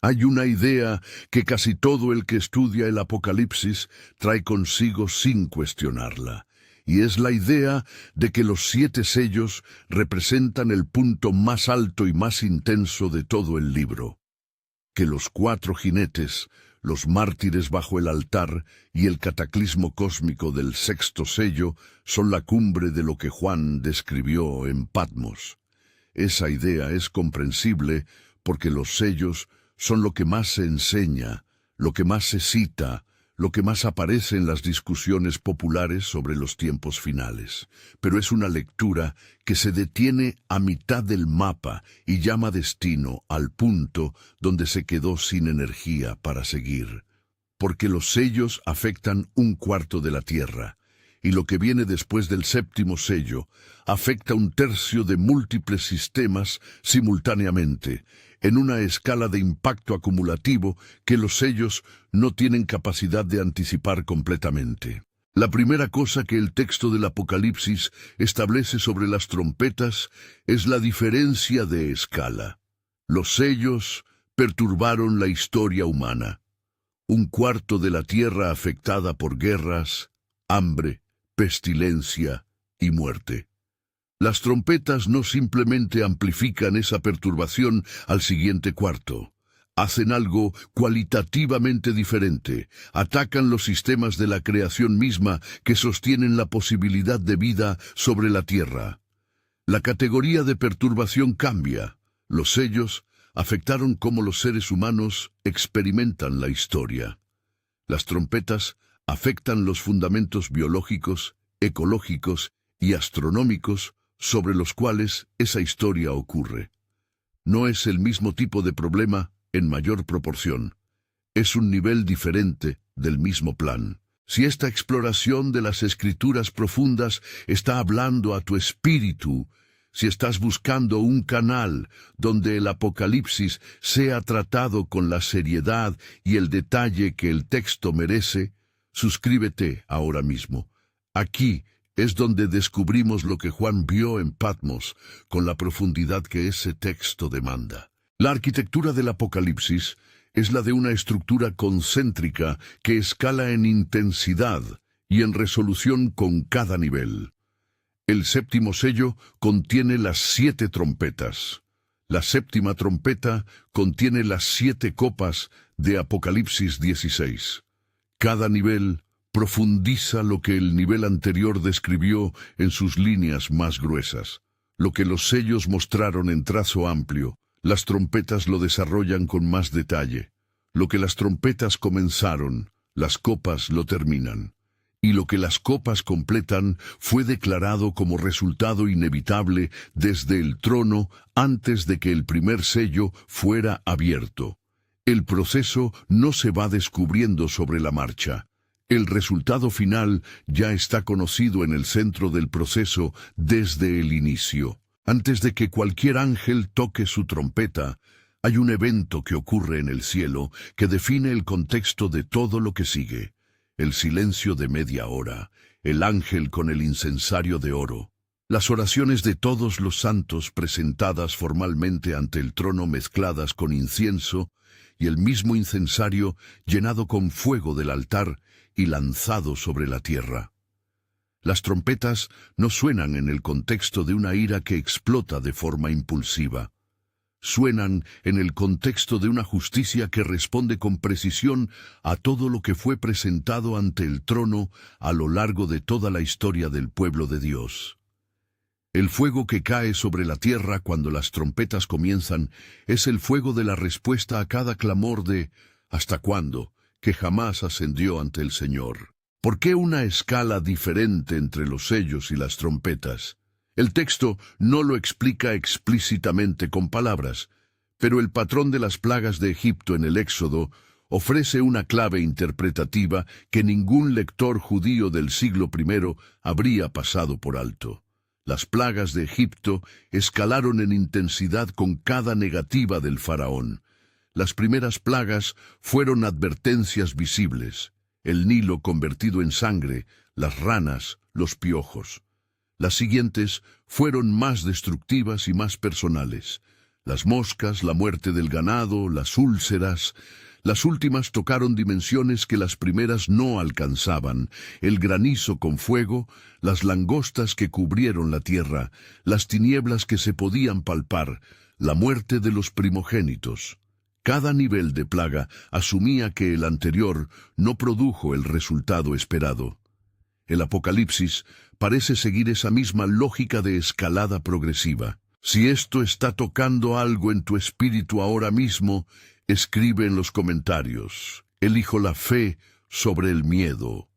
Hay una idea que casi todo el que estudia el Apocalipsis trae consigo sin cuestionarla, y es la idea de que los 7 sellos representan el punto más alto y más intenso de todo el libro, que los 4 jinetes, los mártires bajo el altar y el cataclismo cósmico del 6º sello son la cumbre de lo que Juan describió en Patmos. Esa idea es comprensible porque los sellos son lo que más se enseña, lo que más se cita, lo que más aparece en las discusiones populares sobre los tiempos finales. Pero es una lectura que se detiene a mitad del mapa y llama destino al punto donde se quedó sin energía para seguir. Porque los sellos afectan 1/4 de la Tierra, y lo que viene después del 7º sello afecta 1/3 de múltiples sistemas simultáneamente, en una escala de impacto acumulativo que los sellos no tienen capacidad de anticipar completamente. La primera cosa que el texto del Apocalipsis establece sobre las trompetas es la diferencia de escala. Los sellos perturbaron la historia humana. 1/4 de la tierra afectada por guerras, hambre, pestilencia y muerte. Las trompetas no simplemente amplifican esa perturbación al siguiente cuarto. Hacen algo cualitativamente diferente. Atacan los sistemas de la creación misma que sostienen la posibilidad de vida sobre la tierra. La categoría de perturbación cambia. Los sellos afectaron cómo los seres humanos experimentan la historia. Las trompetas afectan los fundamentos biológicos, ecológicos y astronómicos sobre los cuales esa historia ocurre. No es el mismo tipo de problema en mayor proporción. Es un nivel diferente del mismo plan. Si esta exploración de las escrituras profundas está hablando a tu espíritu, si estás buscando un canal donde el Apocalipsis sea tratado con la seriedad y el detalle que el texto merece, suscríbete ahora mismo. Aquí es donde descubrimos lo que Juan vio en Patmos con la profundidad que ese texto demanda. La arquitectura del Apocalipsis es la de una estructura concéntrica que escala en intensidad y en resolución con cada nivel. El 7º sello contiene las 7 trompetas. La 7ª trompeta contiene las 7 copas de Apocalipsis 16. Cada nivel profundiza lo que el nivel anterior describió en sus líneas más gruesas. Lo que los sellos mostraron en trazo amplio, las trompetas lo desarrollan con más detalle. Lo que las trompetas comenzaron, las copas lo terminan. Y lo que las copas completan fue declarado como resultado inevitable desde el trono antes de que el primer sello fuera abierto. El proceso no se va descubriendo sobre la marcha. El resultado final ya está conocido en el centro del proceso desde el inicio. Antes de que cualquier ángel toque su trompeta, hay un evento que ocurre en el cielo que define el contexto de todo lo que sigue. El silencio de media hora, el ángel con el incensario de oro, las oraciones de todos los santos presentadas formalmente ante el trono mezcladas con incienso, y el mismo incensario llenado con fuego del altar y lanzado sobre la tierra. Las trompetas no suenan en el contexto de una ira que explota de forma impulsiva. Suenan en el contexto de una justicia que responde con precisión a todo lo que fue presentado ante el trono a lo largo de toda la historia del pueblo de Dios. El fuego que cae sobre la tierra cuando las trompetas comienzan es el fuego de la respuesta a cada clamor de ¿hasta cuándo?, que jamás ascendió ante el Señor. ¿Por qué una escala diferente entre los sellos y las trompetas? El texto no lo explica explícitamente con palabras, pero el patrón de las plagas de Egipto en el Éxodo ofrece una clave interpretativa que ningún lector judío del siglo I habría pasado por alto. Las plagas de Egipto escalaron en intensidad con cada negativa del faraón. Las primeras plagas fueron advertencias visibles: el Nilo convertido en sangre, las ranas, los piojos. Las siguientes fueron más destructivas y más personales: Las moscas, la muerte del ganado, las úlceras. Las últimas tocaron dimensiones que las primeras no alcanzaban: el granizo con fuego, las langostas que cubrieron la tierra, las tinieblas que se podían palpar, la muerte de los primogénitos. Cada nivel de plaga asumía que el anterior no produjo el resultado esperado. El Apocalipsis parece seguir esa misma lógica de escalada progresiva. Si esto está tocando algo en tu espíritu ahora mismo, escribe en los comentarios: elijo la fe sobre el miedo.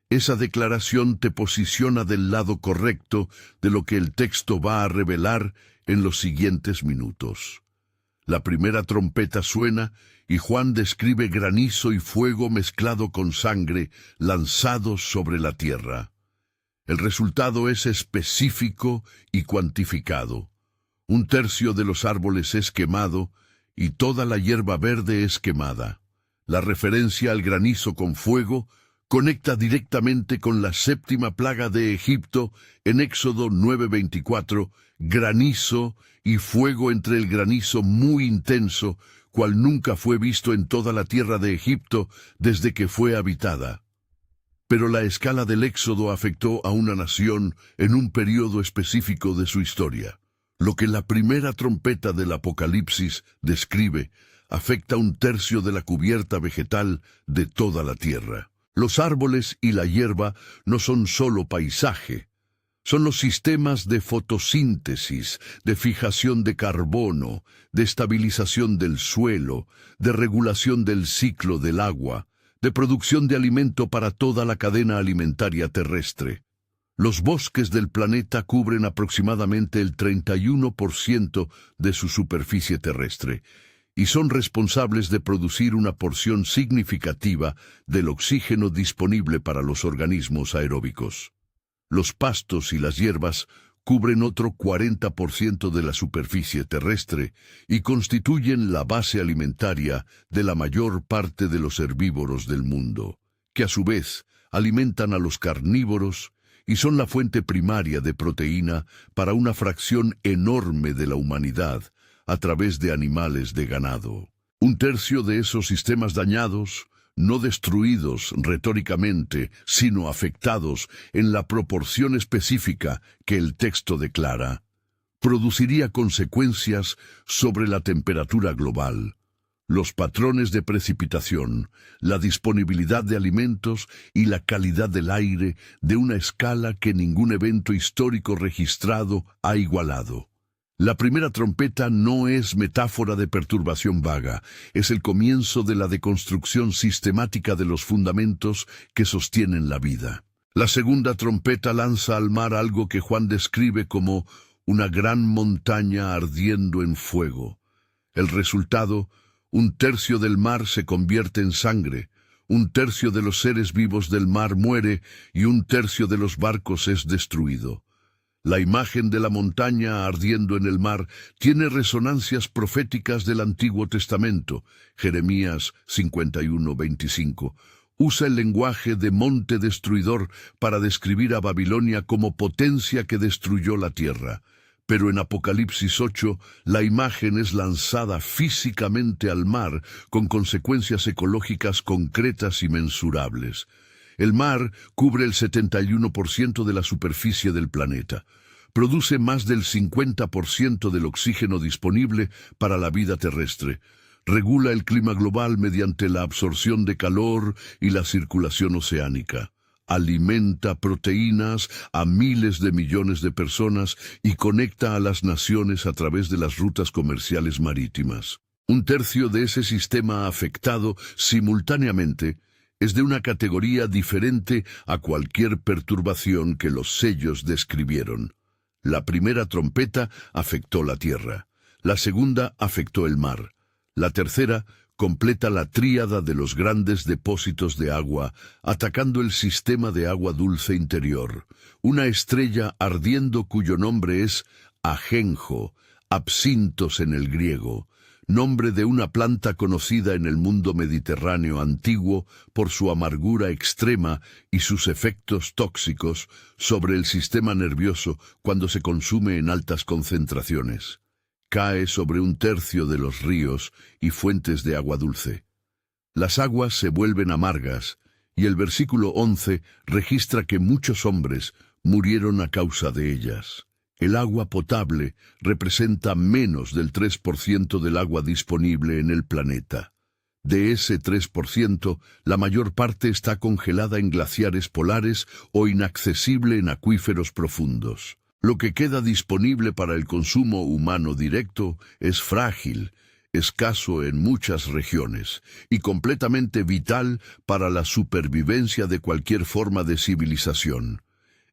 Esa declaración te posiciona del lado correcto de lo que el texto va a revelar en los siguientes minutos. La primera trompeta suena y Juan describe granizo y fuego mezclado con sangre lanzados sobre la tierra. El resultado es específico y cuantificado. 1/3 de los árboles es quemado y toda la hierba verde es quemada. La referencia al granizo con fuego conecta directamente con la 7ª plaga de Egipto en Éxodo 9:24, granizo y fuego entre el granizo muy intenso, cual nunca fue visto en toda la tierra de Egipto desde que fue habitada. Pero la escala del Éxodo afectó a una nación en un periodo específico de su historia. Lo que la primera trompeta del Apocalipsis describe afecta 1/3 de la cubierta vegetal de toda la tierra. Los árboles y la hierba no son solo paisaje. Son los sistemas de fotosíntesis, de fijación de carbono, de estabilización del suelo, de regulación del ciclo del agua, de producción de alimento para toda la cadena alimentaria terrestre. Los bosques del planeta cubren aproximadamente el 31% de su superficie terrestre y son responsables de producir una porción significativa del oxígeno disponible para los organismos aeróbicos. Los pastos y las hierbas cubren otro 40% de la superficie terrestre y constituyen la base alimentaria de la mayor parte de los herbívoros del mundo, que a su vez alimentan a los carnívoros y son la fuente primaria de proteína para una fracción enorme de la humanidad a través de animales de ganado. 1/3 de esos sistemas dañados, no destruidos retóricamente, sino afectados en la proporción específica que el texto declara, produciría consecuencias sobre la temperatura global, los patrones de precipitación, la disponibilidad de alimentos y la calidad del aire de una escala que ningún evento histórico registrado ha igualado. La primera trompeta no es metáfora de perturbación vaga, es el comienzo de la deconstrucción sistemática de los fundamentos que sostienen la vida. La segunda trompeta lanza al mar algo que Juan describe como una gran montaña ardiendo en fuego. El resultado: 1/3 del mar se convierte en sangre, 1/3 de los seres vivos del mar muere y 1/3 de los barcos es destruido. La imagen de la montaña ardiendo en el mar tiene resonancias proféticas del Antiguo Testamento. Jeremías 51:25. Usa el lenguaje de monte destruidor para describir a Babilonia como potencia que destruyó la tierra. Pero en Apocalipsis 8, la imagen es lanzada físicamente al mar con consecuencias ecológicas concretas y mensurables. El mar cubre el 71% de la superficie del planeta. Produce más del 50% del oxígeno disponible para la vida terrestre. Regula el clima global mediante la absorción de calor y la circulación oceánica. Alimenta proteínas a miles de millones de personas y conecta a las naciones a través de las rutas comerciales marítimas. 1/3 de ese sistema afectado simultáneamente es de una categoría diferente a cualquier perturbación que los sellos describieron. La primera trompeta afectó la tierra, la segunda afectó el mar, la tercera completa la tríada de los grandes depósitos de agua, atacando el sistema de agua dulce interior, una estrella ardiendo cuyo nombre es ajenjo, absintos en el griego, nombre de una planta conocida en el mundo mediterráneo antiguo por su amargura extrema y sus efectos tóxicos sobre el sistema nervioso cuando se consume en altas concentraciones. cae sobre un tercio de los ríos y fuentes de agua dulce. Las aguas se vuelven amargas, y el versículo 11 registra que muchos hombres murieron a causa de ellas. El agua potable representa menos del 3% del agua disponible en el planeta. De ese 3%, la mayor parte está congelada en glaciares polares o inaccesible en acuíferos profundos. Lo que queda disponible para el consumo humano directo es frágil, escaso en muchas regiones y completamente vital para la supervivencia de cualquier forma de civilización.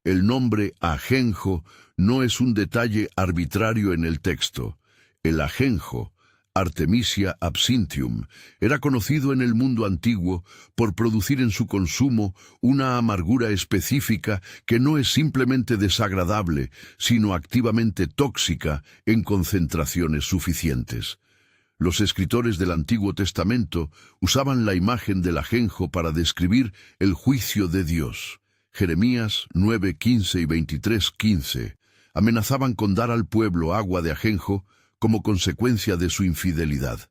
El nombre ajenjo no es un detalle arbitrario en el texto. El ajenjo, Artemisia absinthium, era conocido en el mundo antiguo por producir en su consumo una amargura específica que no es simplemente desagradable, sino activamente tóxica en concentraciones suficientes. Los escritores del Antiguo Testamento usaban la imagen del ajenjo para describir el juicio de Dios. Jeremías 9:15 y 23:15 amenazaban con dar al pueblo agua de ajenjo como consecuencia de su infidelidad.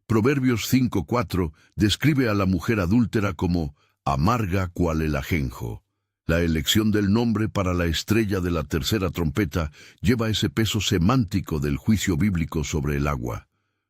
Proverbios 5:4 describe a la mujer adúltera como amarga cual el ajenjo. La elección del nombre para la estrella de la tercera trompeta lleva ese peso semántico del juicio bíblico sobre el agua.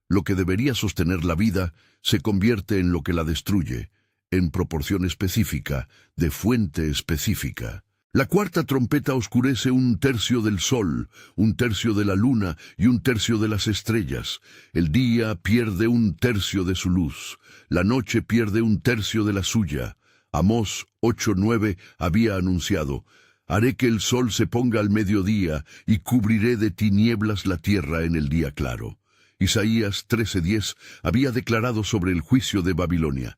Lo que debería sostener la vida se convierte en lo que la destruye, en proporción específica, de fuente específica. La cuarta trompeta oscurece un tercio del sol, un tercio de la luna y un tercio de las estrellas. El día pierde un tercio de su luz, la noche pierde un tercio de la suya. Amós 8:9 había anunciado: haré que el sol se ponga al mediodía y cubriré de tinieblas la tierra en el día claro. Isaías 13:10 había declarado sobre el juicio de Babilonia: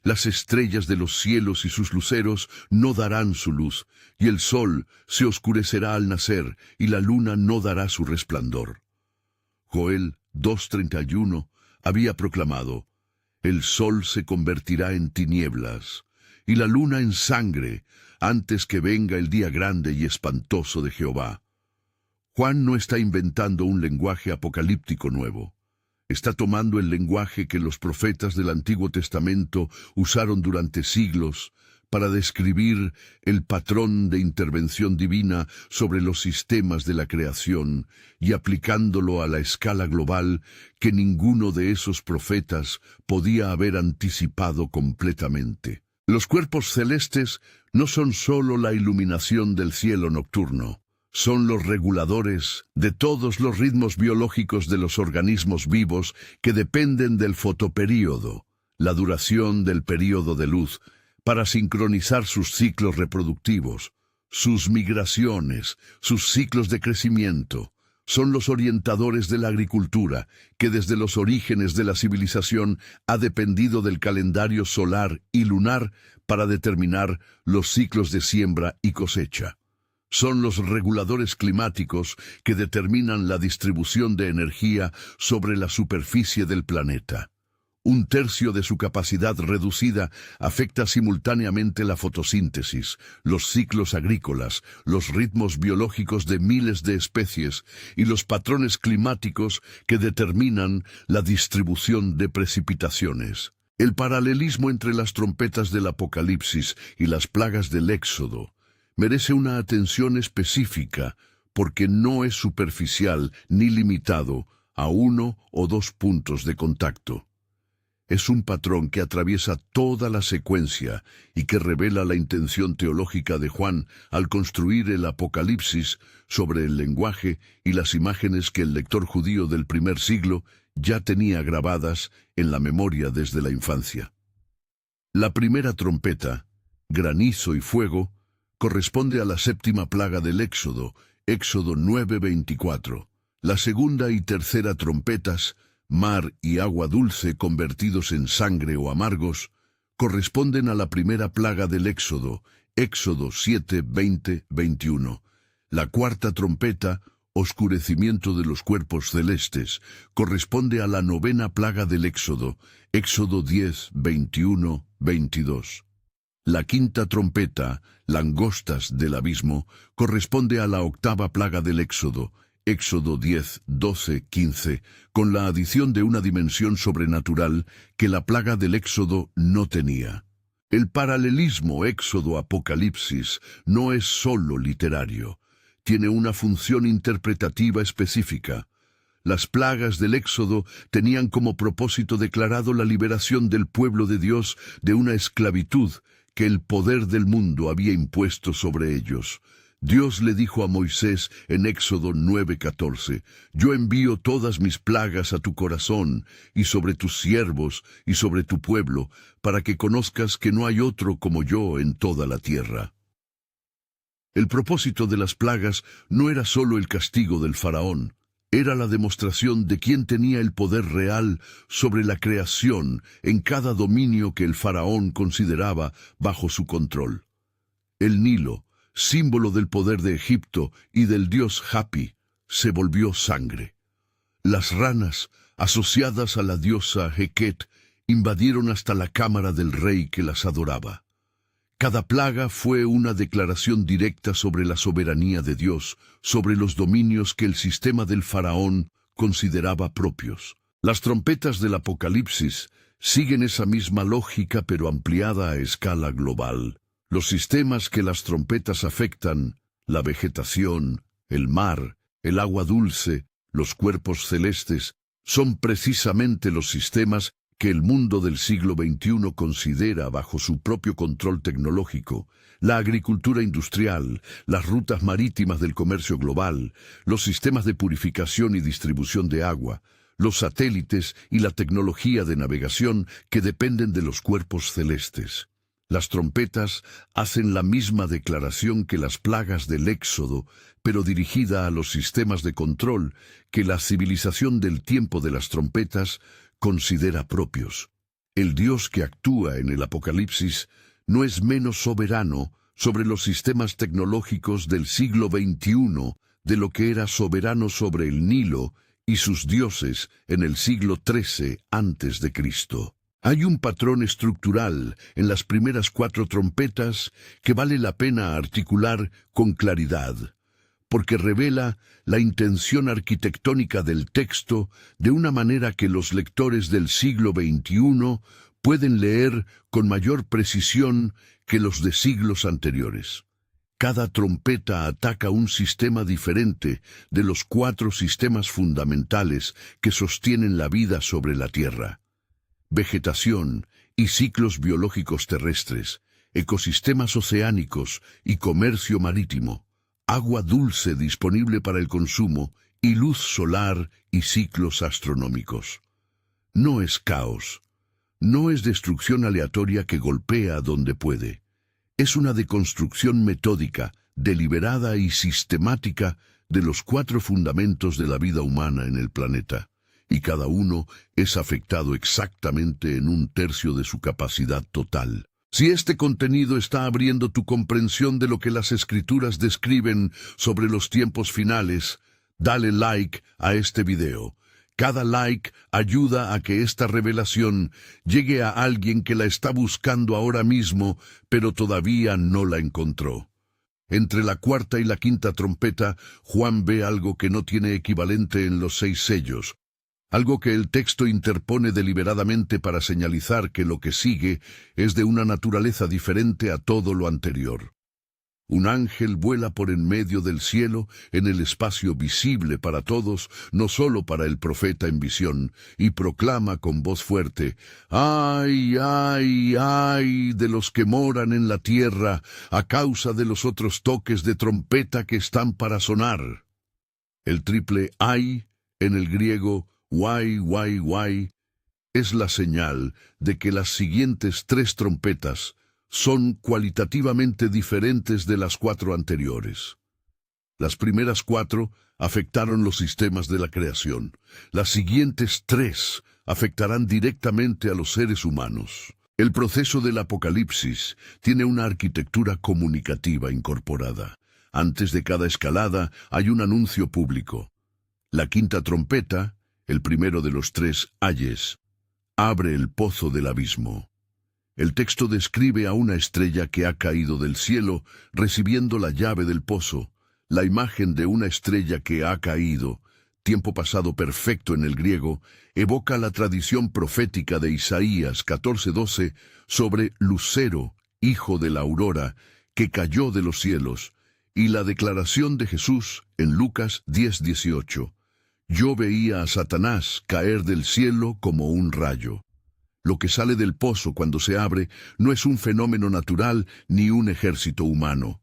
las estrellas de los cielos y sus luceros no darán su luz, y el sol se oscurecerá al nacer, y la luna no dará su resplandor. Joel 2:31 había proclamado: el sol se convertirá en tinieblas, y la luna en sangre, antes que venga el día grande y espantoso de Jehová. Juan no está inventando un lenguaje apocalíptico nuevo. Está tomando el lenguaje que los profetas del Antiguo Testamento usaron durante siglos para describir el patrón de intervención divina sobre los sistemas de la creación y aplicándolo a la escala global que ninguno de esos profetas podía haber anticipado completamente. Los cuerpos celestes no son sólo la iluminación del cielo nocturno. Son los reguladores de todos los ritmos biológicos de los organismos vivos que dependen del fotoperíodo, la duración del período de luz, para sincronizar sus ciclos reproductivos, sus migraciones, sus ciclos de crecimiento. Son los orientadores de la agricultura, que desde los orígenes de la civilización ha dependido del calendario solar y lunar para determinar los ciclos de siembra y cosecha. Son los reguladores climáticos que determinan la distribución de energía sobre la superficie del planeta. Un tercio de su capacidad reducida afecta simultáneamente la fotosíntesis, los ciclos agrícolas, los ritmos biológicos de miles de especies y los patrones climáticos que determinan la distribución de precipitaciones. El paralelismo entre las trompetas del Apocalipsis y las plagas del Éxodo merece una atención específica porque no es superficial ni limitado a uno o dos puntos de contacto. Es un patrón que atraviesa toda la secuencia y que revela la intención teológica de Juan al construir el Apocalipsis sobre el lenguaje y las imágenes que el lector judío del primer siglo ya tenía grabadas en la memoria desde la infancia. La primera trompeta, granizo y fuego, corresponde a la séptima plaga del Éxodo, Éxodo 9:24. La segunda y tercera trompetas, mar y agua dulce convertidos en sangre o amargos, corresponden a la primera plaga del Éxodo, Éxodo 7:20-21. La cuarta trompeta, oscurecimiento de los cuerpos celestes, corresponde a la novena plaga del Éxodo, Éxodo 10:21-22. La quinta trompeta, langostas del abismo, corresponde a la octava plaga del Éxodo, Éxodo 10, 12, 15, con la adición de una dimensión sobrenatural que la plaga del Éxodo no tenía. El paralelismo Éxodo-Apocalipsis no es solo literario, tiene una función interpretativa específica. Las plagas del Éxodo tenían como propósito declarado la liberación del pueblo de Dios de una esclavitud que el poder del mundo había impuesto sobre ellos. Dios le dijo a Moisés en Éxodo 9:14, «Yo envío todas mis plagas a tu corazón, y sobre tus siervos, y sobre tu pueblo, para que conozcas que no hay otro como yo en toda la tierra». El propósito de las plagas no era solo el castigo del faraón, era la demostración de quién tenía el poder real sobre la creación en cada dominio que el faraón consideraba bajo su control. El Nilo, símbolo del poder de Egipto y del dios Hapi, se volvió sangre. Las ranas, asociadas a la diosa Heket, invadieron hasta la cámara del rey que las adoraba. Cada plaga fue una declaración directa sobre la soberanía de Dios, sobre los dominios que el sistema del faraón consideraba propios. Las trompetas del Apocalipsis siguen esa misma lógica pero ampliada a escala global. Los sistemas que las trompetas afectan, la vegetación, el mar, el agua dulce, los cuerpos celestes, son precisamente los sistemas que el mundo del siglo XXI considera bajo su propio control tecnológico: la agricultura industrial, las rutas marítimas del comercio global, los sistemas de purificación y distribución de agua, los satélites y la tecnología de navegación que dependen de los cuerpos celestes. Las trompetas hacen la misma declaración que las plagas del Éxodo, pero dirigida a los sistemas de control que la civilización del tiempo de las trompetas considera propios. El Dios que actúa en el Apocalipsis no es menos soberano sobre los sistemas tecnológicos del siglo XXI de lo que era soberano sobre el Nilo y sus dioses en el siglo XIII a.C. Hay un patrón estructural en las primeras 4 trompetas que vale la pena articular con claridad, porque revela la intención arquitectónica del texto de una manera que los lectores del siglo XXI pueden leer con mayor precisión que los de siglos anteriores. Cada trompeta ataca un sistema diferente de los 4 sistemas fundamentales que sostienen la vida sobre la Tierra: vegetación y ciclos biológicos terrestres, ecosistemas oceánicos y comercio marítimo, agua dulce disponible para el consumo y luz solar y ciclos astronómicos. No es caos, no es destrucción aleatoria que golpea donde puede. Es una deconstrucción metódica, deliberada y sistemática de los 4 fundamentos de la vida humana en el planeta, y cada uno es afectado exactamente en 1/3 de su capacidad total. Si este contenido está abriendo tu comprensión de lo que las Escrituras describen sobre los tiempos finales, dale like a este video. Cada like ayuda a que esta revelación llegue a alguien que la está buscando ahora mismo, pero todavía no la encontró. Entre la 4ª y la 5ª trompeta, Juan ve algo que no tiene equivalente en los 6 sellos, algo que el texto interpone deliberadamente para señalizar que lo que sigue es de una naturaleza diferente a todo lo anterior. Un ángel vuela por en medio del cielo, en el espacio visible para todos, no solo para el profeta en visión, y proclama con voz fuerte: «¡Ay, ay, ay de los que moran en la tierra, a causa de los otros toques de trompeta que están para sonar!». El triple ay, en el griego guay, guay, guay, es la señal de que las siguientes 3 trompetas son cualitativamente diferentes de las 4 anteriores. Las primeras 4 afectaron los sistemas de la creación. Las siguientes 3 afectarán directamente a los seres humanos. El proceso del Apocalipsis tiene una arquitectura comunicativa incorporada. Antes de cada escalada hay un anuncio público. La 5ª trompeta, el primero de los 3 ayes, abre el pozo del abismo. El texto describe a una estrella que ha caído del cielo, recibiendo la llave del pozo, La imagen de una estrella que ha caído, tiempo pasado perfecto en el griego, evoca la tradición profética de Isaías 14:12 sobre Lucero, hijo de la aurora, que cayó de los cielos, y la declaración de Jesús en Lucas 10:18. Yo veía a Satanás caer del cielo como un rayo. Lo que sale del pozo cuando se abre no es un fenómeno natural ni un ejército humano.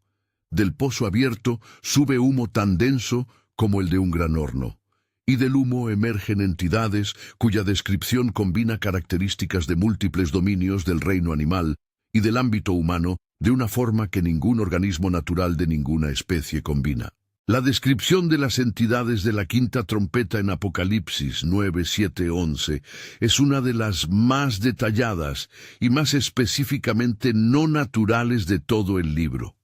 Del pozo abierto sube humo tan denso como el de un gran horno. Y del humo emergen entidades cuya descripción combina características de múltiples dominios del reino animal y del ámbito humano de una forma que ningún organismo natural de ninguna especie combina. La descripción de las entidades de la quinta trompeta en Apocalipsis 9, 7, 11 es una de las más detalladas y más específicamente no naturales de todo el libro.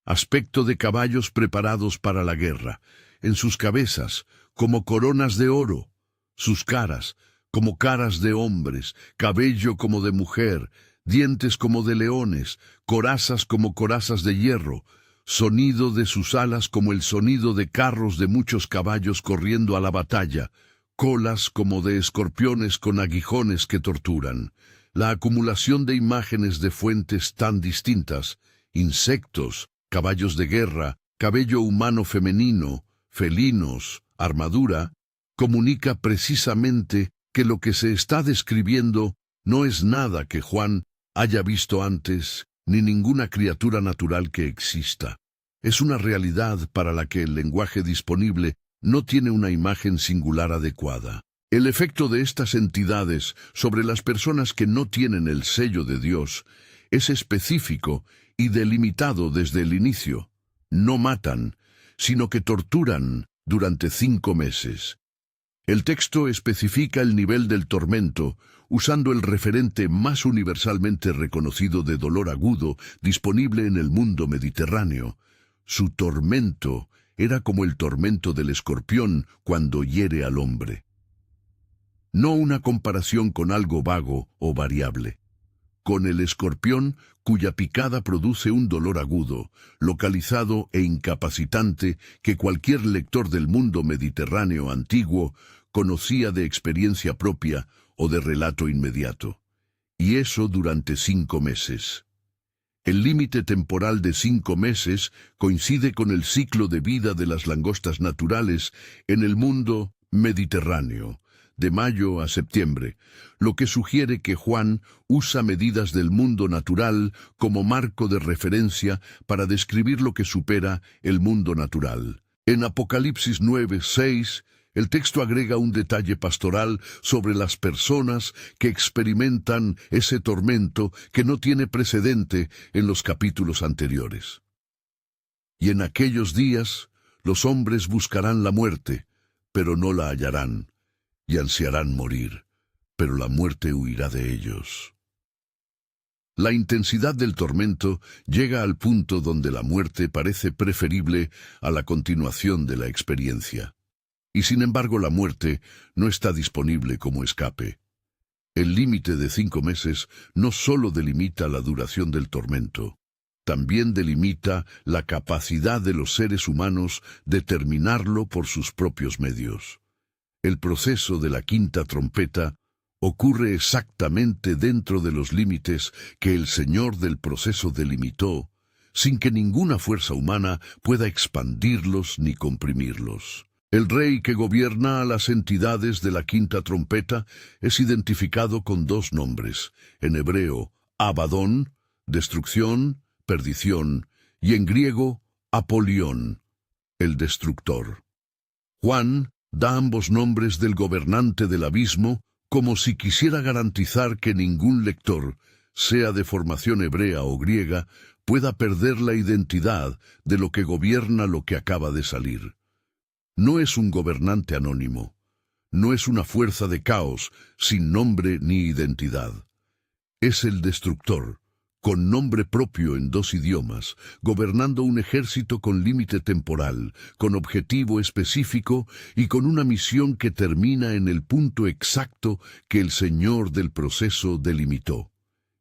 Aspecto de caballos preparados para la guerra, en sus cabezas como coronas de oro, sus caras como caras de hombres, cabello como de mujer, dientes como de leones, corazas como corazas de hierro, sonido de sus alas como el sonido de carros de muchos caballos corriendo a la batalla, colas como de escorpiones con aguijones que torturan. La acumulación de imágenes de fuentes tan distintas, insectos, caballos de guerra, cabello humano femenino, felinos, armadura, comunica precisamente que lo que se está describiendo no es nada que Juan haya visto antes, ni ninguna criatura natural que exista. Es una realidad para la que el lenguaje disponible no tiene una imagen singular adecuada. El efecto de estas entidades sobre las personas que no tienen el sello de Dios es específico y delimitado desde el inicio. No matan, sino que torturan durante 5 meses. El texto especifica el nivel del tormento, usando el referente más universalmente reconocido de dolor agudo disponible en el mundo mediterráneo. Su tormento era como el tormento del escorpión cuando hiere al hombre. No una comparación con algo vago o variable. Con el escorpión, cuya picada produce un dolor agudo, localizado e incapacitante que cualquier lector del mundo mediterráneo antiguo conocía de experiencia propia o de relato inmediato. Y eso durante 5 meses. El límite temporal de 5 meses coincide con el ciclo de vida de las langostas naturales en el mundo mediterráneo, de mayo a septiembre, lo que sugiere que Juan usa medidas del mundo natural como marco de referencia para describir lo que supera el mundo natural. En Apocalipsis 9, 6, el texto agrega un detalle pastoral sobre las personas que experimentan ese tormento que no tiene precedente en los capítulos anteriores. Y en aquellos días los hombres buscarán la muerte, pero no la hallarán, y ansiarán morir, pero la muerte huirá de ellos. La intensidad del tormento llega al punto donde la muerte parece preferible a la continuación de la experiencia. Y sin embargo la muerte no está disponible como escape. El límite de 5 meses no solo delimita la duración del tormento, también delimita la capacidad de los seres humanos de terminarlo por sus propios medios. El proceso de la quinta trompeta ocurre exactamente dentro de los límites que el Señor del proceso delimitó, sin que ninguna fuerza humana pueda expandirlos ni comprimirlos. El rey que gobierna a las entidades de la quinta trompeta es identificado con 2 nombres, en hebreo, Abadón, destrucción, perdición, y en griego, Apolión, el destructor. Juan da ambos nombres del gobernante del abismo como si quisiera garantizar que ningún lector, sea de formación hebrea o griega, pueda perder la identidad de lo que gobierna lo que acaba de salir. No es un gobernante anónimo, no es una fuerza de caos sin nombre ni identidad. Es el destructor, con nombre propio en 2 idiomas, gobernando un ejército con límite temporal, con objetivo específico y con una misión que termina en el punto exacto que el Señor del proceso delimitó.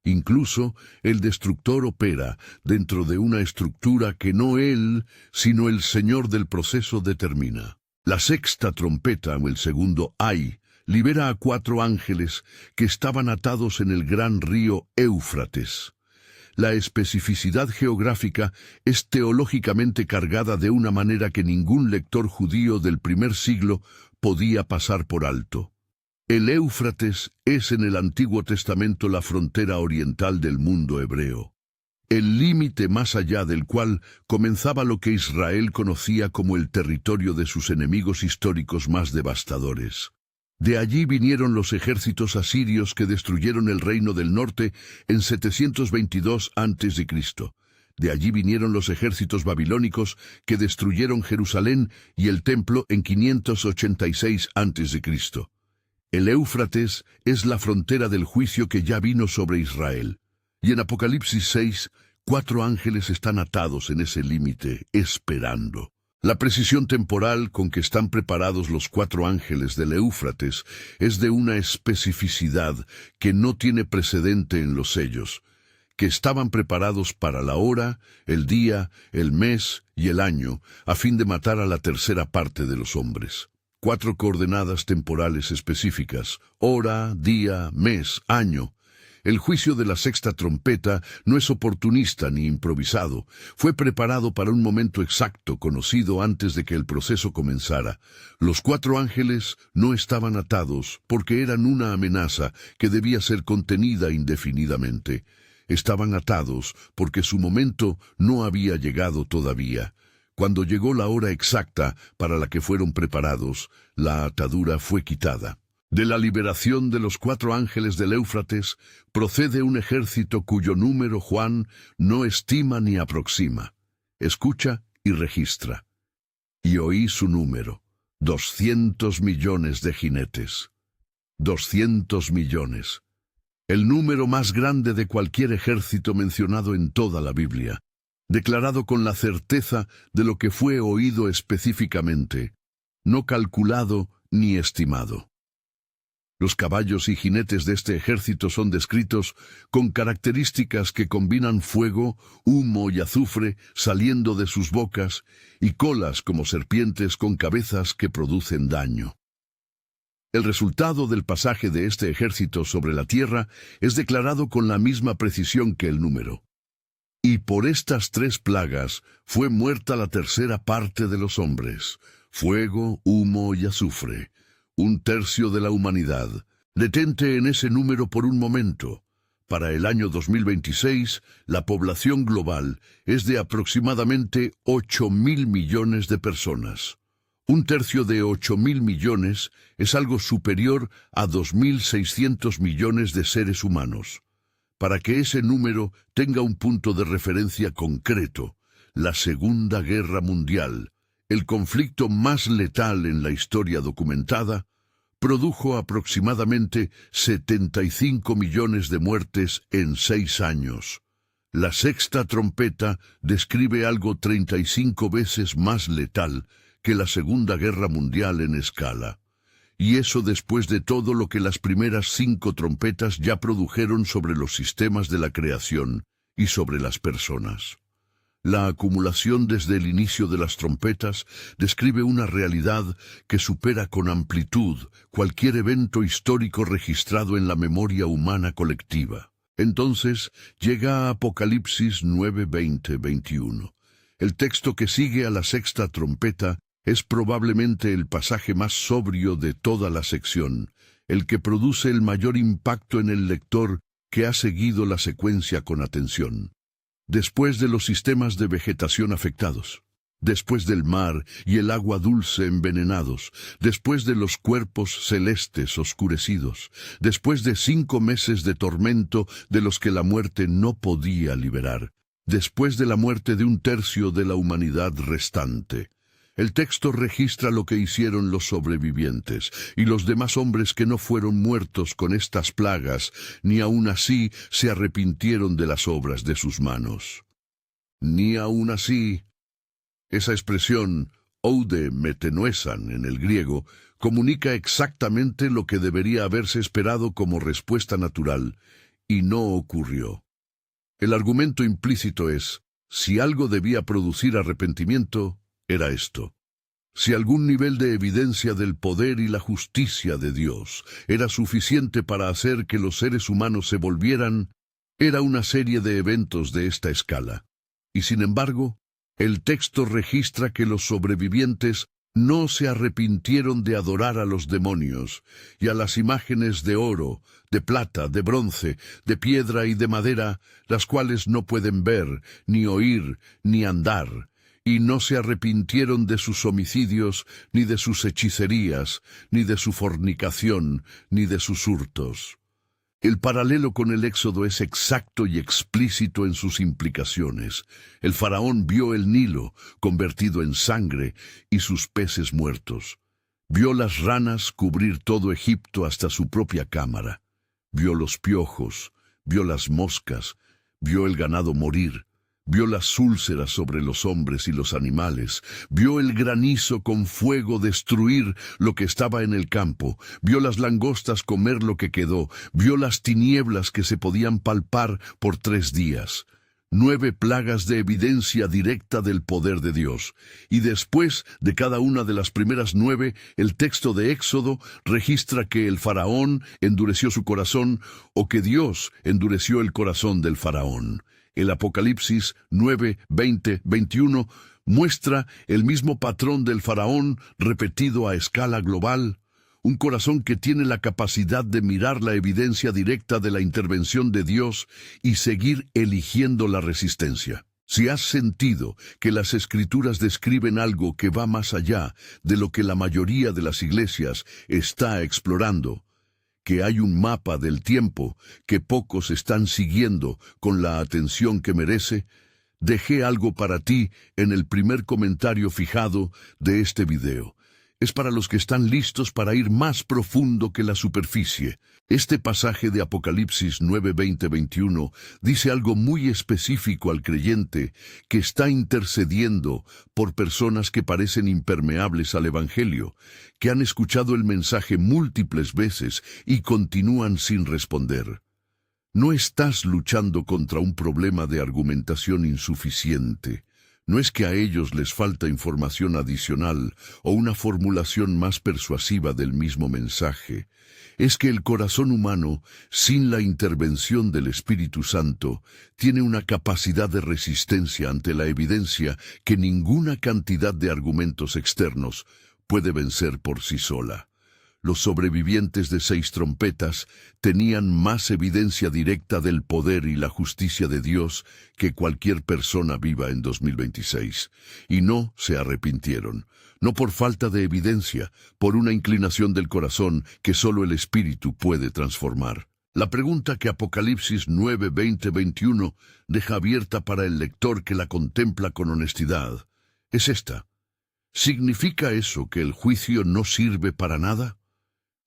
Incluso el destructor opera dentro de una estructura que no él, sino el Señor del proceso determina. La sexta trompeta, o el segundo ay, libera a 4 ángeles que estaban atados en el gran río Éufrates. La especificidad geográfica es teológicamente cargada de una manera que ningún lector judío del primer siglo podía pasar por alto. El Éufrates es en el Antiguo Testamento la frontera oriental del mundo hebreo, el límite más allá del cual comenzaba lo que Israel conocía como el territorio de sus enemigos históricos más devastadores. De allí vinieron los ejércitos asirios que destruyeron el reino del norte en 722 a.C. De allí vinieron los ejércitos babilónicos que destruyeron Jerusalén y el templo en 586 a.C. El Éufrates es la frontera del juicio que ya vino sobre Israel. Y en Apocalipsis 6, 4 ángeles están atados en ese límite, esperando. La precisión temporal con que están preparados los 4 ángeles del Éufrates es de una especificidad que no tiene precedente en los sellos, que estaban preparados para la hora, el día, el mes y el año, a fin de matar a la tercera parte de los hombres. 4 coordenadas temporales específicas: hora, día, mes, año. El juicio de la sexta trompeta no es oportunista ni improvisado. Fue preparado para un momento exacto, conocido antes de que el proceso comenzara. Los 4 ángeles no estaban atados porque eran una amenaza que debía ser contenida indefinidamente. Estaban atados porque su momento no había llegado todavía. Cuando llegó la hora exacta para la que fueron preparados, la atadura fue quitada. De la liberación de los 4 ángeles del Éufrates procede un ejército cuyo número Juan no estima ni aproxima. Escucha y registra. Y oí su número: 200 millones de jinetes. 200 millones. El número más grande de cualquier ejército mencionado en toda la Biblia, declarado con la certeza de lo que fue oído específicamente, no calculado ni estimado. Los caballos y jinetes de este ejército son descritos con características que combinan fuego, humo y azufre saliendo de sus bocas y colas como serpientes con cabezas que producen daño. El resultado del pasaje de este ejército sobre la tierra es declarado con la misma precisión que el número. Y por estas 3 plagas fue muerta la tercera parte de los hombres: fuego, humo y azufre. 1/3 de la humanidad. Detente en ese número por un momento. Para el año 2026, la población global es de aproximadamente 8.000 millones de personas. 1/3 de 8.000 millones es algo superior a 2.600 millones de seres humanos. Para que ese número tenga un punto de referencia concreto, la Segunda Guerra Mundial, el conflicto más letal en la historia documentada, produjo aproximadamente 75 millones de muertes en 6 años. La sexta trompeta describe algo 35 veces más letal que la Segunda Guerra Mundial en escala. Y eso después de todo lo que las primeras 5 trompetas ya produjeron sobre los sistemas de la creación y sobre las personas. La acumulación desde el inicio de las trompetas describe una realidad que supera con amplitud cualquier evento histórico registrado en la memoria humana colectiva. Entonces llega Apocalipsis 9, 20, 21. El texto que sigue a la sexta trompeta es probablemente el pasaje más sobrio de toda la sección, el que produce el mayor impacto en el lector que ha seguido la secuencia con atención. Después de los sistemas de vegetación afectados, después del mar y el agua dulce envenenados, después de los cuerpos celestes oscurecidos, después de 5 meses de tormento de los que la muerte no podía liberar, después de la muerte de 1/3 de la humanidad restante, el texto registra lo que hicieron los sobrevivientes y los demás hombres que no fueron muertos con estas plagas, ni aun así se arrepintieron de las obras de sus manos. Ni aun así. Esa expresión, oude metenoesan en el griego, comunica exactamente lo que debería haberse esperado como respuesta natural, y no ocurrió. El argumento implícito es, si algo debía producir arrepentimiento, era esto. Si algún nivel de evidencia del poder y la justicia de Dios era suficiente para hacer que los seres humanos se volvieran, era una serie de eventos de esta escala. Y sin embargo, el texto registra que los sobrevivientes no se arrepintieron de adorar a los demonios y a las imágenes de oro, de plata, de bronce, de piedra y de madera, las cuales no pueden ver, ni oír, ni andar, y no se arrepintieron de sus homicidios, ni de sus hechicerías, ni de su fornicación, ni de sus hurtos. El paralelo con el Éxodo es exacto y explícito en sus implicaciones. El faraón vio el Nilo convertido en sangre y sus peces muertos. Vio las ranas cubrir todo Egipto hasta su propia cámara. Vio los piojos, vio las moscas, vio el ganado morir. Vio las úlceras sobre los hombres y los animales, vio el granizo con fuego destruir lo que estaba en el campo, vio las langostas comer lo que quedó, vio las tinieblas que se podían palpar por 3 días. 9 plagas de evidencia directa del poder de Dios. Y después de cada una de las primeras 9, el texto de Éxodo registra que el faraón endureció su corazón o que Dios endureció el corazón del faraón. El Apocalipsis 9, 20, 21 muestra el mismo patrón del faraón repetido a escala global, un corazón que tiene la capacidad de mirar la evidencia directa de la intervención de Dios y seguir eligiendo la resistencia. Si has sentido que las Escrituras describen algo que va más allá de lo que la mayoría de las iglesias está explorando, que hay un mapa del tiempo que pocos están siguiendo con la atención que merece, dejé algo para ti en el primer comentario fijado de este video. Es para los que están listos para ir más profundo que la superficie. Este pasaje de Apocalipsis 9, 20, 21 dice algo muy específico al creyente que está intercediendo por personas que parecen impermeables al Evangelio, que han escuchado el mensaje múltiples veces y continúan sin responder. No estás luchando contra un problema de argumentación insuficiente. No es que a ellos les falta información adicional o una formulación más persuasiva del mismo mensaje. Es que el corazón humano, sin la intervención del Espíritu Santo, tiene una capacidad de resistencia ante la evidencia que ninguna cantidad de argumentos externos puede vencer por sí sola. Los sobrevivientes de 6 trompetas tenían más evidencia directa del poder y la justicia de Dios que cualquier persona viva en 2026. Y no se arrepintieron, no por falta de evidencia, por una inclinación del corazón que solo el Espíritu puede transformar. La pregunta que Apocalipsis 9, 20, 21 deja abierta para el lector que la contempla con honestidad es esta. ¿Significa eso que el juicio no sirve para nada?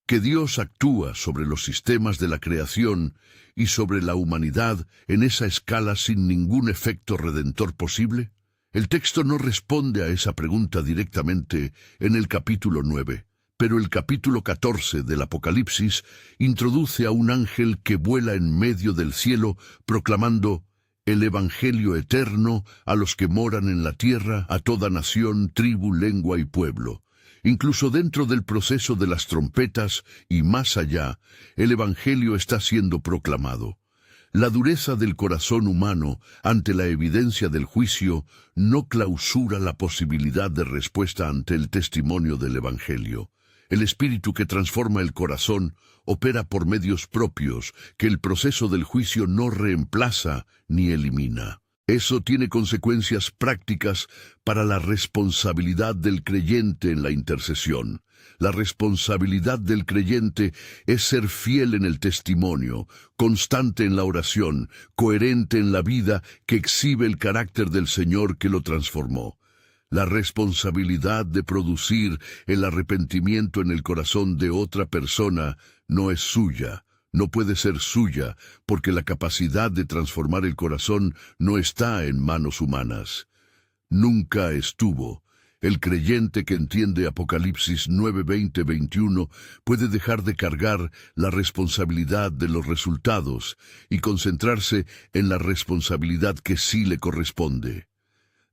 ¿Que Dios actúa sobre los sistemas de la creación y sobre la humanidad en esa escala sin ningún efecto redentor posible? El texto no responde a esa pregunta directamente en el capítulo 9, pero el capítulo 14 del Apocalipsis introduce a un ángel que vuela en medio del cielo proclamando el Evangelio eterno a los que moran en la tierra, a toda nación, tribu, lengua y pueblo. Incluso dentro del proceso de las trompetas y más allá, el Evangelio está siendo proclamado. La dureza del corazón humano ante la evidencia del juicio no clausura la posibilidad de respuesta ante el testimonio del Evangelio. El espíritu que transforma el corazón opera por medios propios que el proceso del juicio no reemplaza ni elimina. Eso tiene consecuencias prácticas para la responsabilidad del creyente en la intercesión. La responsabilidad del creyente es ser fiel en el testimonio, constante en la oración, coherente en la vida que exhibe el carácter del Señor que lo transformó. La responsabilidad de producir el arrepentimiento en el corazón de otra persona no es suya. No puede ser suya, porque la capacidad de transformar el corazón no está en manos humanas. Nunca estuvo. El creyente que entiende Apocalipsis 9, 20, 21 puede dejar de cargar la responsabilidad de los resultados y concentrarse en la responsabilidad que sí le corresponde.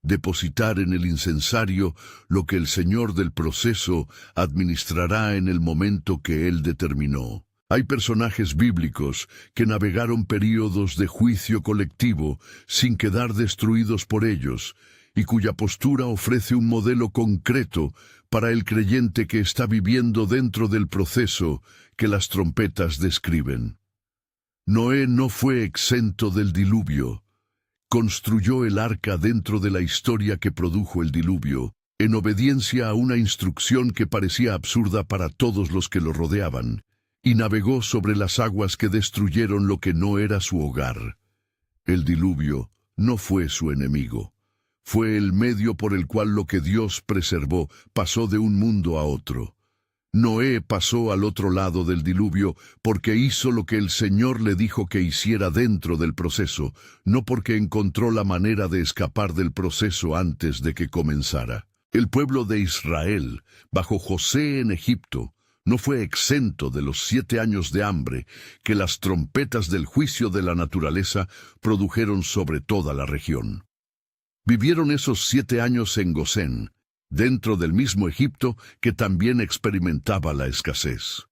Depositar en el incensario lo que el Señor del proceso administrará en el momento que Él determinó. Hay personajes bíblicos que navegaron períodos de juicio colectivo sin quedar destruidos por ellos, y cuya postura ofrece un modelo concreto para el creyente que está viviendo dentro del proceso que las trompetas describen. Noé no fue exento del diluvio. Construyó el arca dentro de la historia que produjo el diluvio, en obediencia a una instrucción que parecía absurda para todos los que lo rodeaban, y navegó sobre las aguas que destruyeron lo que no era su hogar. El diluvio no fue su enemigo. Fue el medio por el cual lo que Dios preservó pasó de un mundo a otro. Noé pasó al otro lado del diluvio porque hizo lo que el Señor le dijo que hiciera dentro del proceso, no porque encontró la manera de escapar del proceso antes de que comenzara. El pueblo de Israel, bajo José en Egipto, no fue exento de los 7 años de hambre que las trompetas del juicio de la naturaleza produjeron sobre toda la región. Vivieron esos 7 años en Gosén, dentro del mismo Egipto que también experimentaba la escasez.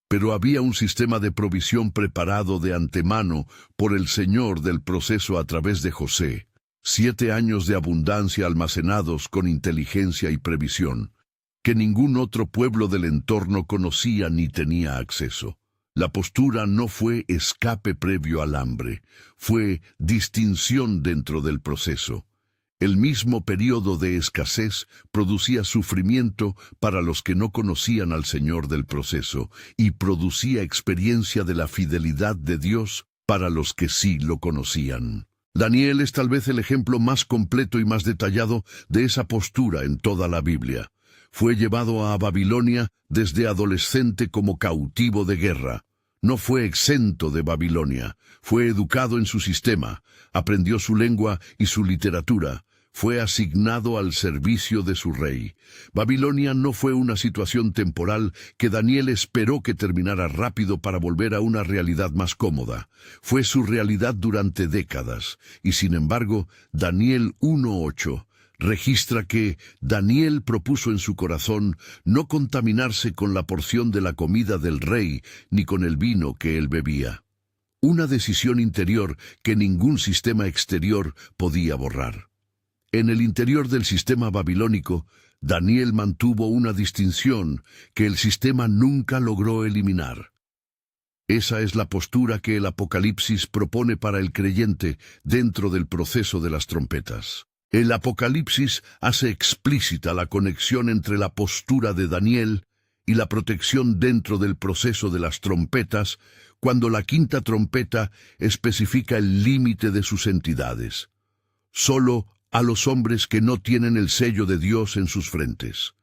Pero había un sistema de provisión preparado de antemano por el Señor del proceso a través de José. 7 años de abundancia almacenados con inteligencia y previsión, que ningún otro pueblo del entorno conocía ni tenía acceso. La postura no fue escape previo al hambre, fue distinción dentro del proceso. El mismo periodo de escasez producía sufrimiento para los que no conocían al Señor del proceso y producía experiencia de la fidelidad de Dios para los que sí lo conocían. Daniel es tal vez el ejemplo más completo y más detallado de esa postura en toda la Biblia. Fue llevado a Babilonia desde adolescente como cautivo de guerra. No fue exento de Babilonia, fue educado en su sistema, aprendió su lengua y su literatura, fue asignado al servicio de su rey. Babilonia no fue una situación temporal que Daniel esperó que terminara rápido para volver a una realidad más cómoda. Fue su realidad durante décadas, y sin embargo, Daniel 1:8 registra que Daniel propuso en su corazón no contaminarse con la porción de la comida del rey ni con el vino que él bebía. Una decisión interior que ningún sistema exterior podía borrar. En el interior del sistema babilónico, Daniel mantuvo una distinción que el sistema nunca logró eliminar. Esa es la postura que el Apocalipsis propone para el creyente dentro del proceso de las trompetas. El Apocalipsis hace explícita la conexión entre la postura de Daniel y la protección dentro del proceso de las trompetas, cuando la quinta trompeta especifica el límite de sus entidades. Solo a los hombres que no tienen el sello de Dios en sus frentes.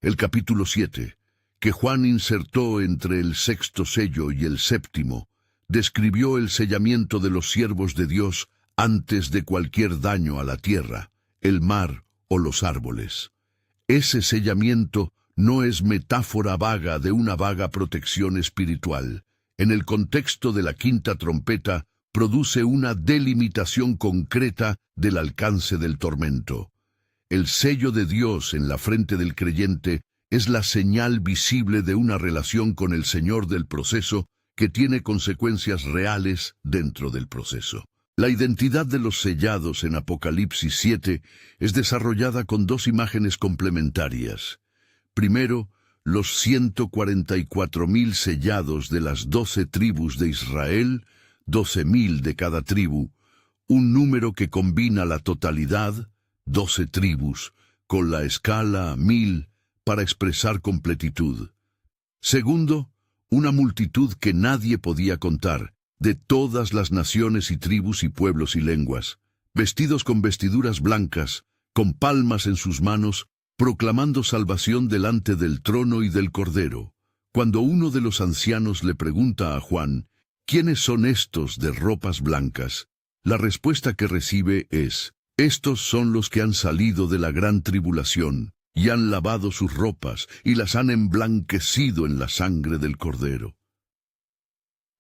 El capítulo 7, que Juan insertó entre el 6º sello y el 7º, describió el sellamiento de los siervos de Dios antes de cualquier daño a la tierra, el mar o los árboles. Ese sellamiento no es metáfora vaga de una vaga protección espiritual. En el contexto de la quinta trompeta, produce una delimitación concreta del alcance del tormento. El sello de Dios en la frente del creyente es la señal visible de una relación con el Señor del proceso que tiene consecuencias reales dentro del proceso. La identidad de los sellados en Apocalipsis 7 es desarrollada con 2 imágenes complementarias. Primero, los 144,000 sellados de las 12 tribus de Israel, 12,000 de cada tribu, un número que combina la totalidad, 12 tribus, con la escala 1000 para expresar completitud. Segundo, una multitud que nadie podía contar, de todas las naciones y tribus y pueblos y lenguas, vestidos con vestiduras blancas, con palmas en sus manos, proclamando salvación delante del trono y del Cordero. Cuando uno de los ancianos le pregunta a Juan, ¿quiénes son estos de ropas blancas?, la respuesta que recibe es, Estos son los que han salido de la gran tribulación, y han lavado sus ropas, y las han emblanquecido en la sangre del Cordero.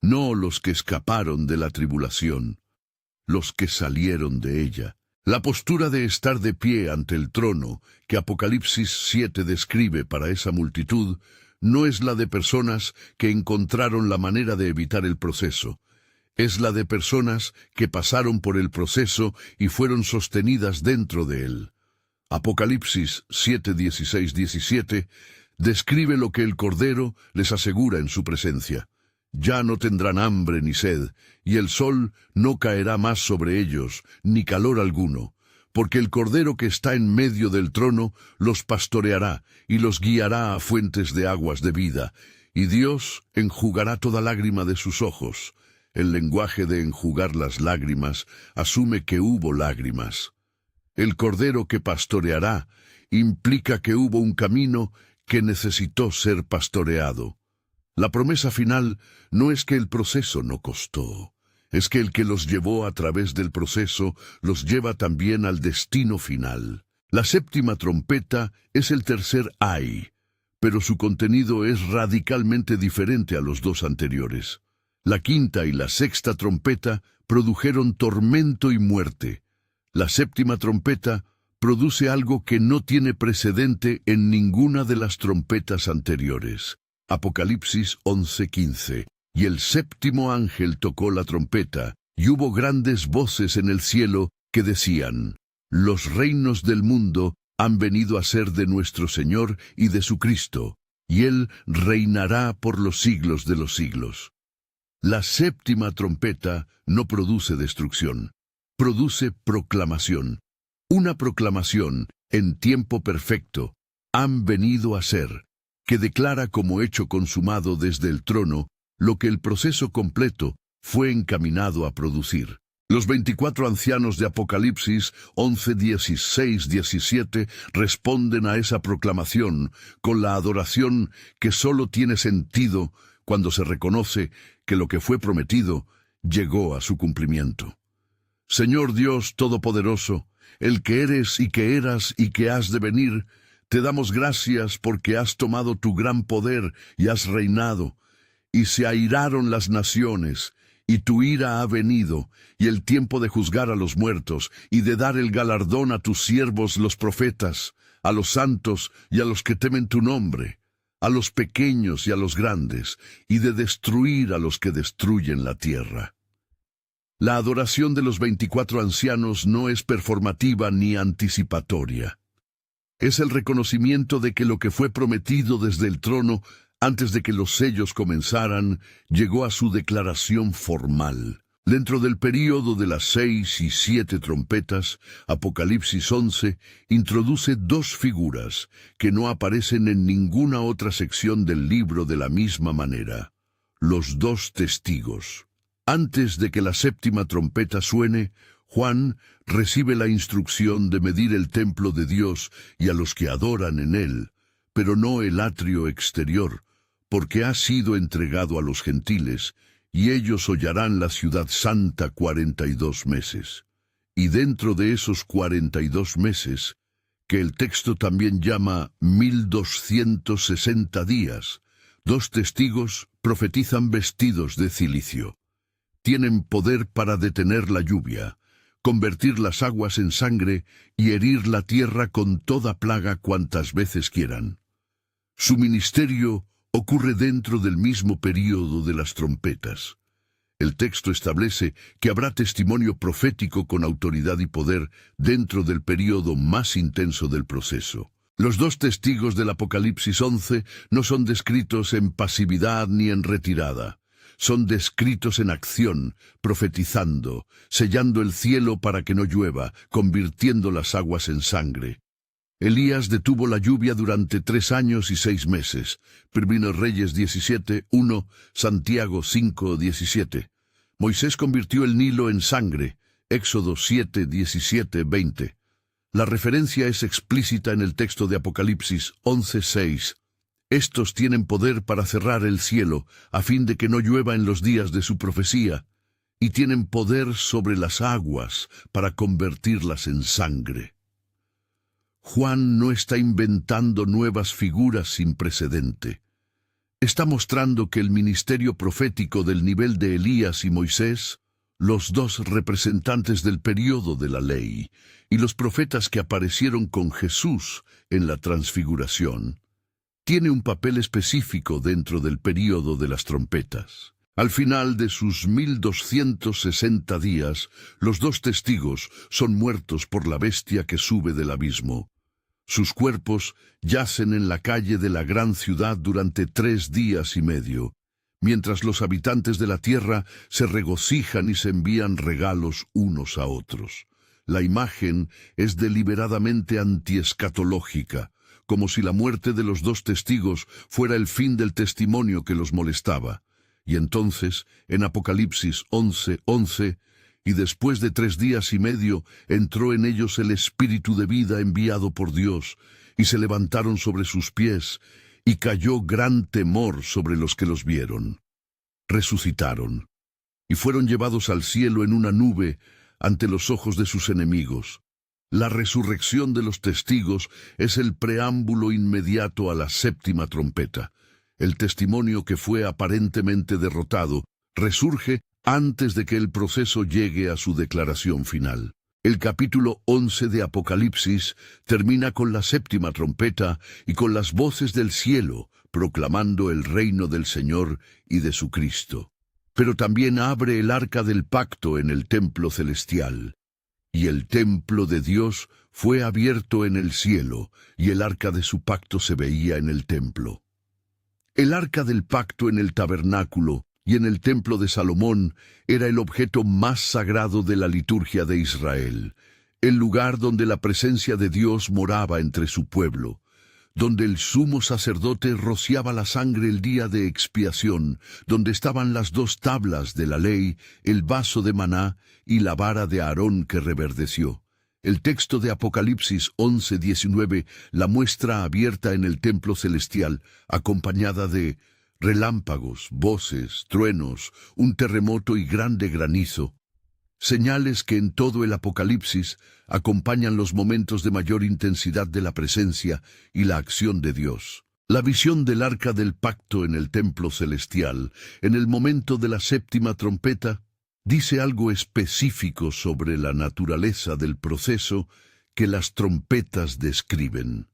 No los que escaparon de la tribulación, los que salieron de ella. La postura de estar de pie ante el trono, que Apocalipsis 7 describe para esa multitud, no es la de personas que encontraron la manera de evitar el proceso. Es la de personas que pasaron por el proceso y fueron sostenidas dentro de él. Apocalipsis 7, 16, 17 describe lo que el Cordero les asegura en su presencia. Ya no tendrán hambre ni sed, y el sol no caerá más sobre ellos, ni calor alguno, porque el Cordero que está en medio del trono los pastoreará y los guiará a fuentes de aguas de vida, y Dios enjugará toda lágrima de sus ojos. El lenguaje de enjugar las lágrimas asume que hubo lágrimas. El Cordero que pastoreará implica que hubo un camino que necesitó ser pastoreado. La promesa final no es que el proceso no costó, es que el que los llevó a través del proceso los lleva también al destino final. La séptima trompeta es el tercer ay, pero su contenido es radicalmente diferente a los dos anteriores. La quinta y la sexta trompeta produjeron tormento y muerte. La séptima trompeta produce algo que no tiene precedente en ninguna de las trompetas anteriores. Apocalipsis 11:15. Y el séptimo ángel tocó la trompeta, y hubo grandes voces en el cielo que decían: Los reinos del mundo han venido a ser de nuestro Señor y de su Cristo, y Él reinará por los siglos de los siglos. La séptima trompeta no produce destrucción, produce proclamación. Una proclamación en tiempo perfecto, han venido a ser, que declara como hecho consumado desde el trono lo que el proceso completo fue encaminado a producir. Los 24 ancianos de Apocalipsis 11, 16, 17 responden a esa proclamación con la adoración que solo tiene sentido cuando se reconoce que lo que fue prometido llegó a su cumplimiento. Señor Dios Todopoderoso, el que eres y que eras y que has de venir, te damos gracias porque has tomado tu gran poder y has reinado, y se airaron las naciones, y tu ira ha venido, y el tiempo de juzgar a los muertos, y de dar el galardón a tus siervos los profetas, a los santos y a los que temen tu nombre, a los pequeños y a los grandes, y de destruir a los que destruyen la tierra. La adoración de los 24 ancianos no es performativa ni anticipatoria. Es el reconocimiento de que lo que fue prometido desde el trono, antes de que los sellos comenzaran, llegó a su declaración formal. Dentro del período de las 6 y 7 trompetas, Apocalipsis 11 introduce dos figuras que no aparecen en ninguna otra sección del libro de la misma manera: los dos testigos. Antes de que la séptima trompeta suene, Juan recibe la instrucción de medir el templo de Dios y a los que adoran en él, pero no el atrio exterior, porque ha sido entregado a los gentiles, y ellos hollarán la ciudad santa 42 meses. Y dentro de esos 42 meses, que el texto también llama 1260 días, dos testigos profetizan vestidos de cilicio. Tienen poder para detener la lluvia, convertir las aguas en sangre y herir la tierra con toda plaga cuantas veces quieran. Su ministerio ocurre dentro del mismo período de las trompetas. El texto establece que habrá testimonio profético con autoridad y poder dentro del período más intenso del proceso. Los dos testigos del Apocalipsis 11 no son descritos en pasividad ni en retirada. Son descritos en acción, profetizando, sellando el cielo para que no llueva, convirtiendo las aguas en sangre. Elías detuvo la lluvia durante 3 años y 6 meses. Primero Reyes 17, 1, Santiago 5, 17. Moisés convirtió el Nilo en sangre. Éxodo 7, 17, 20. La referencia es explícita en el texto de Apocalipsis 11, 6. Estos tienen poder para cerrar el cielo, a fin de que no llueva en los días de su profecía. y tienen poder sobre las aguas para convertirlas en sangre. Juan no está inventando nuevas figuras sin precedente. Está mostrando que el ministerio profético del nivel de Elías y Moisés, los dos representantes del período de la ley, y los profetas que aparecieron con Jesús en la transfiguración, tiene un papel específico dentro del período de las trompetas. Al final de sus 1260 días, los dos testigos son muertos por la bestia que sube del abismo. Sus cuerpos yacen en la calle de la gran ciudad durante 3 días y medio, mientras los habitantes de la tierra se regocijan y se envían regalos unos a otros. La imagen es deliberadamente antiescatológica, como si la muerte de los dos testigos fuera el fin del testimonio que los molestaba. Y entonces, en Apocalipsis 11:11, y después de 3 días y medio, entró en ellos el Espíritu de vida enviado por Dios, y se levantaron sobre sus pies, y cayó gran temor sobre los que los vieron. Resucitaron, y fueron llevados al cielo en una nube ante los ojos de sus enemigos. La resurrección de los testigos es el preámbulo inmediato a la séptima trompeta. El testimonio que fue aparentemente derrotado resurge antes de que el proceso llegue a su declaración final. El capítulo 11 de Apocalipsis termina con la séptima trompeta y con las voces del cielo proclamando el reino del Señor y de su Cristo. Pero también abre el arca del pacto en el templo celestial. Y el templo de Dios fue abierto en el cielo, y el arca de su pacto se veía en el templo. El arca del pacto en el tabernáculo y en el templo de Salomón era el objeto más sagrado de la liturgia de Israel, el lugar donde la presencia de Dios moraba entre su pueblo, donde el sumo sacerdote rociaba la sangre el día de expiación, donde estaban las 2 tablas de la ley, el vaso de maná y la vara de Aarón que reverdeció. El texto de Apocalipsis 11:19 la muestra abierta en el templo celestial, acompañada de relámpagos, voces, truenos, un terremoto y grande granizo, señales que en todo el Apocalipsis acompañan los momentos de mayor intensidad de la presencia y la acción de Dios. La visión del arca del pacto en el templo celestial, en el momento de la séptima trompeta, dice algo específico sobre la naturaleza del proceso que las trompetas describen.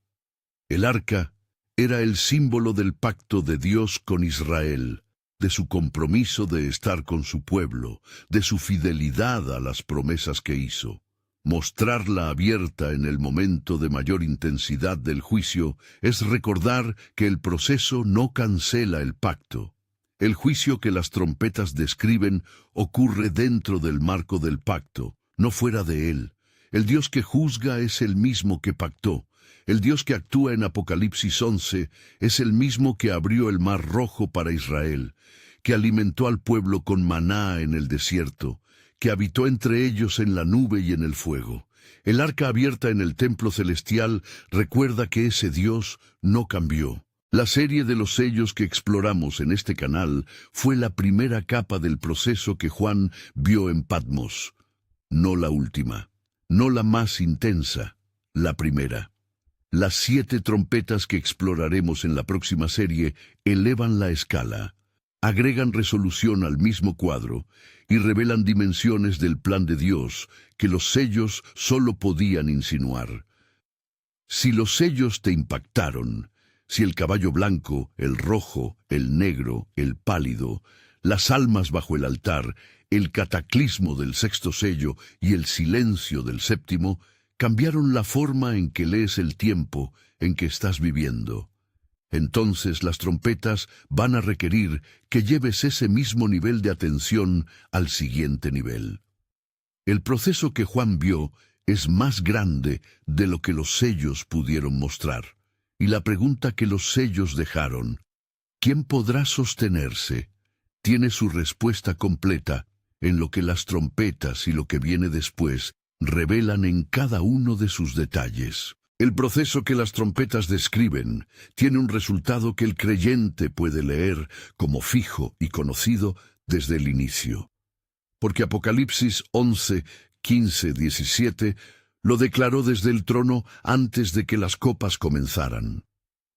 El arca era el símbolo del pacto de Dios con Israel, de su compromiso de estar con su pueblo, de su fidelidad a las promesas que hizo. Mostrarla abierta en el momento de mayor intensidad del juicio es recordar que el proceso no cancela el pacto. El juicio que las trompetas describen ocurre dentro del marco del pacto, no fuera de él. El Dios que juzga es el mismo que pactó. El Dios que actúa en Apocalipsis 11 es el mismo que abrió el Mar Rojo para Israel, que alimentó al pueblo con maná en el desierto, que habitó entre ellos en la nube y en el fuego. El arca abierta en el templo celestial recuerda que ese Dios no cambió. La serie de los sellos que exploramos en este canal fue la primera capa del proceso que Juan vio en Patmos. No la última, no la más intensa, la primera. Las 7 trompetas que exploraremos en la próxima serie elevan la escala, agregan resolución al mismo cuadro y revelan dimensiones del plan de Dios que los sellos solo podían insinuar. Si los sellos te impactaron, si el caballo blanco, el rojo, el negro, el pálido, las almas bajo el altar, el cataclismo del 6º sello y el silencio del 7º, cambiaron la forma en que lees el tiempo en que estás viviendo. Entonces las trompetas van a requerir que lleves ese mismo nivel de atención al siguiente nivel. El proceso que Juan vio es más grande de lo que los sellos pudieron mostrar. Y la pregunta que los sellos dejaron, ¿quién podrá sostenerse?, tiene su respuesta completa en lo que las trompetas y lo que viene después revelan en cada uno de sus detalles. El proceso que las trompetas describen tiene un resultado que el creyente puede leer como fijo y conocido desde el inicio. porque Apocalipsis 11, 15, 17 lo declaró desde el trono antes de que las copas comenzaran.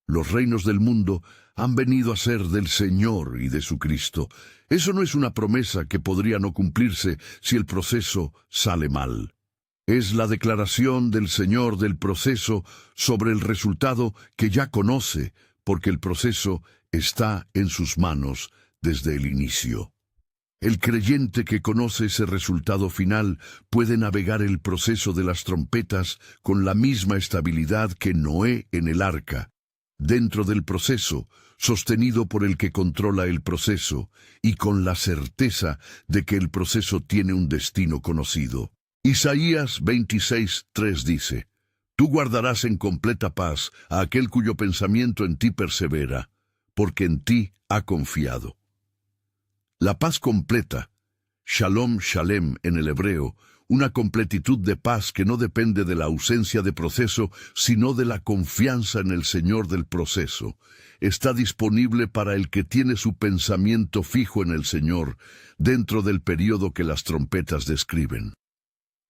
Los reinos del mundo han venido a ser del Señor y de su Cristo. Eso no es una promesa que podría no cumplirse si el proceso sale mal. Es la declaración del Señor del proceso sobre el resultado que ya conoce, porque el proceso está en sus manos desde el inicio. El creyente que conoce ese resultado final puede navegar el proceso de las trompetas con la misma estabilidad que Noé en el arca, dentro del proceso, sostenido por el que controla el proceso, y con la certeza de que el proceso tiene un destino conocido. Isaías 26:3 dice: Tú guardarás en completa paz a aquel cuyo pensamiento en ti persevera, porque en ti ha confiado. La paz completa, Shalom Shalem en el hebreo, una completitud de paz que no depende de la ausencia de proceso, sino de la confianza en el Señor del proceso, está disponible para el que tiene su pensamiento fijo en el Señor, dentro del período que las trompetas describen.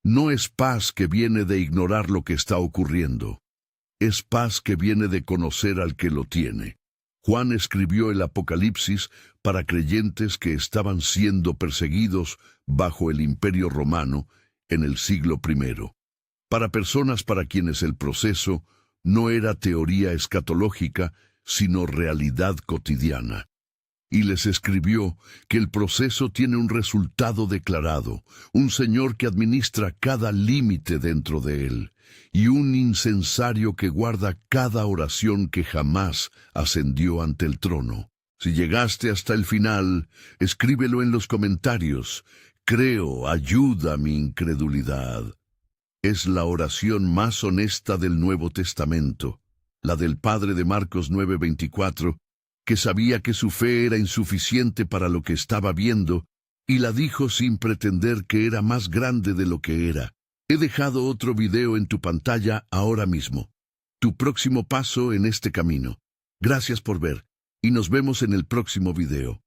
No es paz que viene de ignorar lo que está ocurriendo, es paz que viene de conocer al que lo tiene. Juan escribió el Apocalipsis para creyentes que estaban siendo perseguidos bajo el Imperio Romano en el siglo I, para personas para quienes el proceso no era teoría escatológica, sino realidad cotidiana. Y les escribió que el proceso tiene un resultado declarado, un Señor que administra cada límite dentro de él, y un incensario que guarda cada oración que jamás ascendió ante el trono. Si llegaste hasta el final, escríbelo en los comentarios. Creo, ayuda mi incredulidad. Es la oración más honesta del Nuevo Testamento, la del padre de Marcos 9:24, que sabía que su fe era insuficiente para lo que estaba viendo, y la dijo sin pretender que era más grande de lo que era. He dejado otro video en tu pantalla ahora mismo. Tu próximo paso en este camino. Gracias por ver, y nos vemos en el próximo video.